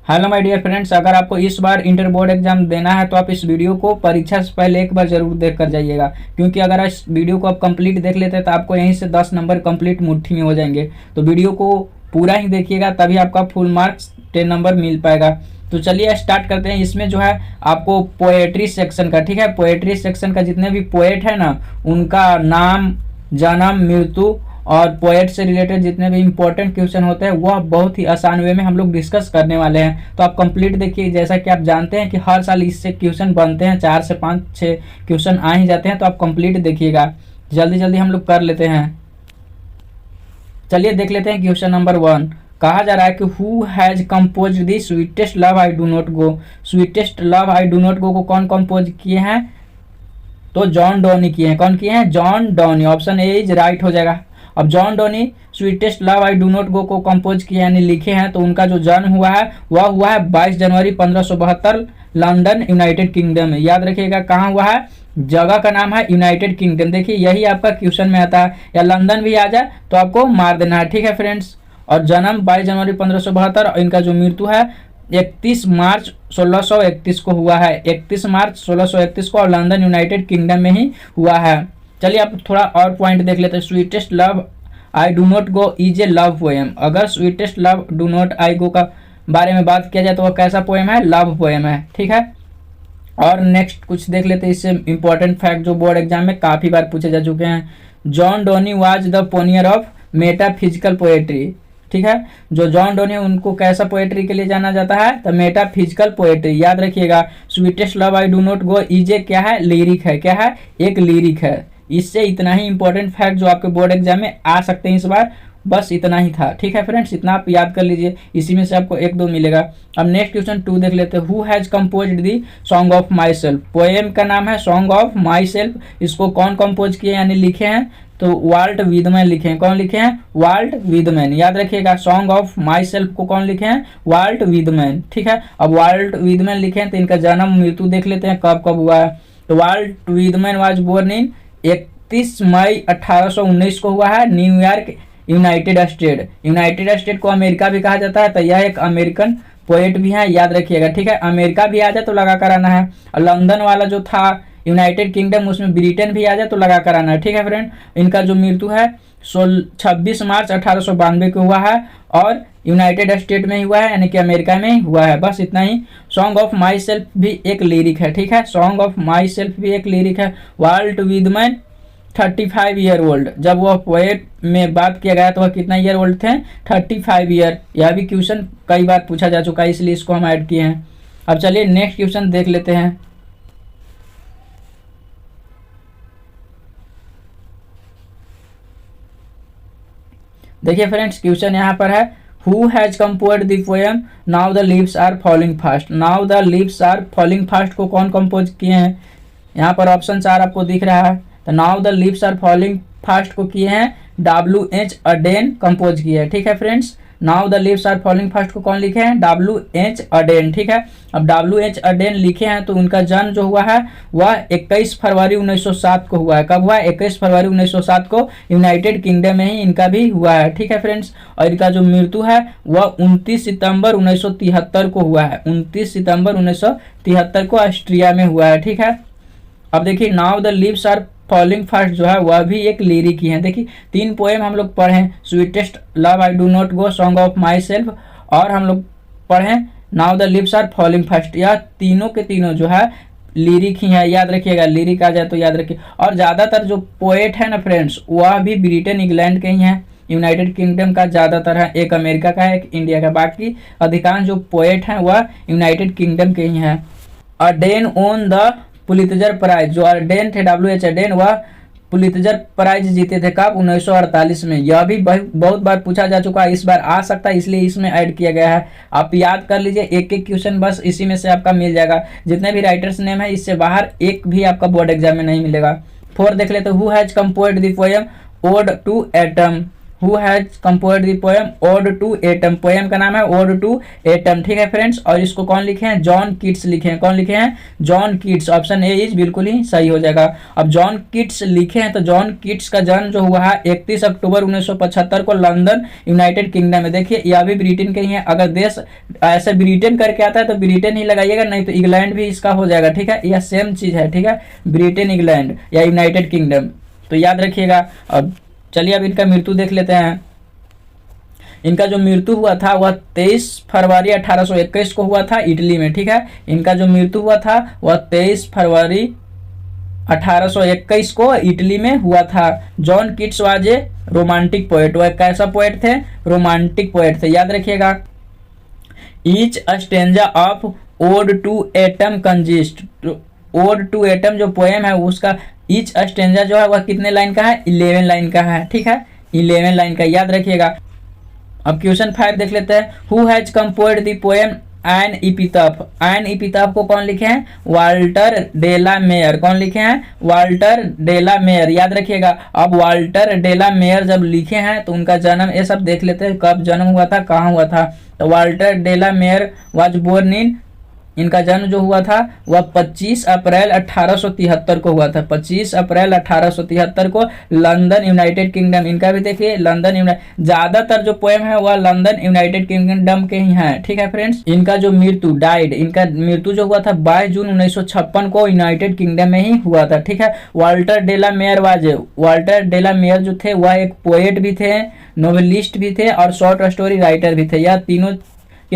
Hello my dear friends, अगर आपको इस बार इंटर बोर्ड एग्जाम देना है तो आप इस वीडियो को परीक्षा से पहले एक बार जरूर देख कर जाइएगा, क्योंकि अगर इस वीडियो को आप कंप्लीट देख लेते हैं तो आपको यहीं से 10 नंबर कंप्लीट मुट्ठी में हो जाएंगे। तो वीडियो को पूरा ही देखिएगा, तभी आपका फुल मार्क्स 10 नंबर मिल पाएगा। तो चलिए स्टार्ट करते हैं। इसमें जो है आपको पोएट्री सेक्शन का, ठीक है, पोएट्री सेक्शन का जितने भी पोएट है ना, उनका नाम, जन्म, मृत्यु और पोएट से रिलेटेड जितने भी इंपॉर्टेंट क्वेश्चन होते हैं वह बहुत ही आसान वे में हम लोग डिस्कस करने वाले हैं। तो आप कंप्लीट देखिए। जैसा कि आप जानते हैं कि हर साल इससे क्वेश्चन बनते हैं, 4 से 5 6 क्वेश्चन आ ही जाते हैं। तो आप कंप्लीट देखिएगा, जल्दी जल्दी हम लोग कर लेते हैं। चलिए देख लेते हैं क्वेश्चन नंबर 1। कहा जा रहा है कि who has compose the sweetest love I do not go. Sweetest love I do not go को कौन कंपोज किए हैं? तो जॉन डोनी किए हैं। कौन किए हैं? John Donne. Option A is right हो जाएगा। अब John Donne sweetest love I do not go को कंपोज किए यानी लिखे हैं। तो उनका जो जन्म हुआ है वह हुआ है 22 जनवरी 1572 लंदन, यूनाइटेड किंगडम में। याद रखिएगा कहाँ हुआ है, जगह का नाम है यूनाइटेड किंगडम। देखिए यही आपका क्वेश्चन में आता है, या लंदन भी आ जाए तो आपको मार देना है, ठीक है फ्रेंड्स। और जन्म 22 जनवरी 1572 और इनका जो मृत्यु है 31 मार्च 1631 को हुआ है। 31 मार्च 1631 को, और लंदन यूनाइटेड किंगडम में ही हुआ है। चलिए आप थोड़ा और पॉइंट देख लेते हैं। Sweetest love I do not go is a love poem. अगर sweetest love do not I गो का बारे में बात किया जाए तो वह कैसा पोएम है? लव पोएम है, ठीक है। और नेक्स्ट कुछ देख लेते हैं इससे इंपॉर्टेंट फैक्ट जो बोर्ड एग्जाम में काफ़ी बार पूछे जा चुके हैं। John Donne was the pioneer of metaphysical poetry, ठीक है। जो जॉन डोनी है उनको कैसा पोएट्री के लिए जाना जाता है? तो मेटाफिजिकल पोएट्री। याद रखिएगा sweetest love I do not go is a क्या है? लिरिक है। क्या है? एक लिरिक है। इससे इतना ही इंपॉर्टेंट फैक्ट जो आपके बोर्ड एग्जाम में आ सकते हैं इस बार, बस इतना ही था, ठीक है फ्रेंड्स। इतना आप याद कर लीजिए, इसी में से आपको 1-2 मिलेगा। अब नेक्स्ट क्वेश्चन 2 देख लेते हैं। Who has composed the song of my self. Poem का नाम है सॉन्ग ऑफ माई सेल्फ। इसको कौन कंपोज किए यानी लिखे हैं? तो वाल्ट विदमैन लिखे हैं। कौन लिखे हैं? वाल्ट विदमैन। याद रखिएगा सॉन्ग ऑफ माई सेल्फ को कौन लिखे हैं? वाल्ट विदमैन, ठीक है। अब वाल्ट विदमैन लिखे हैं तो इनका जन्म मृत्यु देख लेते हैं कब कब हुआ है। तो वाल्ट विदमैन वाज बोर्न इन 31 मई 1819 को हुआ है, New York, United state. United state को अमेरिका भी कहा जाता है, तो यह एक अमेरिकन पोएट भी है, याद रखिएगा, ठीक है। अमेरिका भी आ जाए तो लगा कर आना है। और लंदन वाला जो था यूनाइटेड किंगडम, उसमें ब्रिटेन भी आ जाए तो लगा कर आना है, ठीक है फ्रेंड। इनका जो मृत्यु है 26 मार्च 1892 को हुआ है, और यूनाइटेड स्टेट में ही हुआ है, यानी कि अमेरिका में ही हुआ है। बस इतना ही। सॉन्ग ऑफ माई सेल्फ भी एक लिरिक है, ठीक है। सॉन्ग ऑफ माई सेल्फ भी एक लिरिक है। Walt Whitman 35 year old. जब वह पोएट में बात किया गया तो वह कितना ईयर ओल्ड थे? 35 ईयर। यह भी क्वेश्चन कई बार पूछा जा चुका है, इसलिए इसको हम ऐड किए हैं। अब चलिए नेक्स्ट क्वेश्चन देख लेते हैं। देखिए फ्रेंड्स क्वेश्चन यहाँ पर है, who has composed the poem now the leaves are falling fast. Now the leaves are falling fast को कौन कंपोज किए हैं? यहाँ पर ऑप्शन 4 आपको दिख रहा है। तो now the leaves are falling fast को किए हैं WH अडेन कंपोज किए हैं, ठीक है friends. Now the leaves are falling fast को कौन लिखे हैं? WH अडेन, ठीक है। अब WH अडेन लिखे हैं तो उनका जन्म जो हुआ है वह 21 फरवरी 1907 को हुआ है। कब हुआ है? 21 फरवरी 1907 को यूनाइटेड किंगडम में ही इनका भी हुआ है, ठीक है फ्रेंड्स। और इनका जो मृत्यु है वह 29 सितंबर 1973 को हुआ है। 29 सितंबर 1973 को ऑस्ट्रिया में हुआ है, ठीक है। अब देखिए now the leaves are falling fast जो है वह भी एक लिरिक ही है। देखिए 3 पोएम हम लोग पढ़े, sweetest love I do not go, song of myself, और हम लोग पढ़े now the leaves are falling fast. यह तीनों के तीनों जो है लिरिक ही है, याद रखिएगा। लिरिक आ जाए तो याद रखिए। और ज़्यादातर जो पोएट है ना फ्रेंड्स, वह भी ब्रिटेन इंग्लैंड के ही हैं। यूनाइटेड किंगडम का ज़्यादातर है, एक अमेरिका का है, एक इंडिया का। बाकी अधिकांश जो पोएट हैं वह यूनाइटेड किंगडम के ही हैं। Auden won the Pulitzer prize. जो अडेन थे WH अडेन, वह पुलित्जर प्राइज जीते थे कब? 1948 में। यह भी बहुत बार पूछा जा चुका है, इस बार आ सकता है, इसलिए इसमें ऐड किया गया है। आप याद कर लीजिए, एक एक क्वेश्चन बस इसी में से आपका मिल जाएगा। जितने भी राइटर्स नेम है इससे बाहर एक भी आपका बोर्ड एग्जाम में नहीं मिलेगा। 4 देख लेते। Who has composed the poem ode to autumn. Who has composed the poem ode to autumn, poem का नाम है ओड टू एटम, ठीक है फ्रेंड्स। और इसको कौन लिखे हैं, जॉन कीट्स लिखे हैं, कौन लिखे हैं, John Keats, option A is बिल्कुल ही सही हो जाएगा। अब जॉन कीट्स लिखे हैं तो जॉन कीट्स का जन्म जो हुआ है 31 अक्टूबर 1975 को लंदन यूनाइटेड किंगडम में। देखिए यह भी ब्रिटेन के ही है, अगर देश ऐसे ब्रिटेन करके आता है तो ब्रिटेन ही लगाइएगा, नहीं तो इंग्लैंड भी इसका हो जाएगा, ठीक है, यह सेम चीज है, ठीक है, ब्रिटेन इंग्लैंड या यूनाइटेड किंगडम, तो याद रखिएगा। अब चलिए अब इनका मृत्यु देख लेते हैं। इनका जो मृत्यु हुआ था वह 23 फरवरी 1821 को हुआ था इटली में, ठीक है, इनका जो मृत्यु हुआ था वह 23 फरवरी 1821 को इटली में हुआ था। John Keats was a romantic poet, वह कैसा पोएट थे, रोमांटिक पोएट थे, याद रखिएगा। Each stanza of ode to autumn consist, ode to autumn जो पोएम है उसका ईच स्टेंजा जो है वह कितने लाइन का है, 11 लाइन का है, ठीक है, 11 लाइन का, याद रखिएगा। अब क्वेश्चन 5 देख लेते हैं। Who has composed the poem an epitaph, an epitaph को कौन लिखे हैं, वाल्टर डेला मेयर, कौन लिखे हैं, वाल्टर डेला मेयर, याद रखिएगा। अब वाल्टर डेला मेयर जब लिखे हैं तो उनका जन्म ये सब देख लेते हैं, कब जन्म हुआ था, कहाँ हुआ था। तो Walter de la Mare was born in, इनका जन्म जो हुआ था वह 25 अप्रैल 1873 को हुआ था, 25 अप्रैल 1873 को लंदन यूनाइटेड किंगडम। इनका भी देखिए लंदन, ज्यादातर जो पोएम है वह लंदन यूनाइटेड किंगडम के ही हैं, ठीक है फ्रेंड्स। इनका जो मृत्यु डाइड, इनका मृत्यु जो हुआ था 22 जून 1956 को यूनाइटेड किंगडम में ही हुआ था, ठीक है। Walter de la mayor Walter de la mayor जो थे वह एक पोएट भी थे, नोवेलिस्ट भी थे और शॉर्ट स्टोरी राइटर भी थे। यह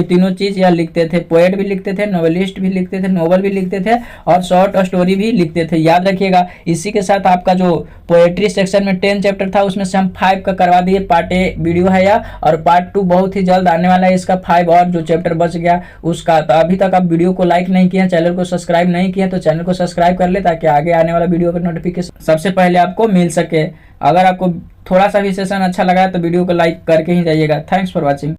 तीनों चीज यह लिखते थे, पोएट भी लिखते थे, नोवेलिस्ट भी लिखते थे, नोवेल भी लिखते थे और शॉर्ट स्टोरी भी लिखते थे, याद रखिएगा। इसी के साथ आपका जो पोएट्री सेक्शन में 10 चैप्टर था उसमें से हम 5 का करवा दिए, पार्ट ए वीडियो है यह, और पार्ट 2 बहुत ही जल्द आने वाला है इसका, 5 और जो चैप्टर बच गया उसका। तो अभी तक आप वीडियो को लाइक नहीं किया, चैनल को सब्सक्राइब नहीं किया तो चैनल को सब्सक्राइब कर ले ताकि आगे आने वाला वीडियो का नोटिफिकेशन सबसे पहले आपको मिल सके। अगर आपको थोड़ा सा भी सेशन अच्छा लगा तो वीडियो को लाइक करके ही जाइएगा। Thanks for watching.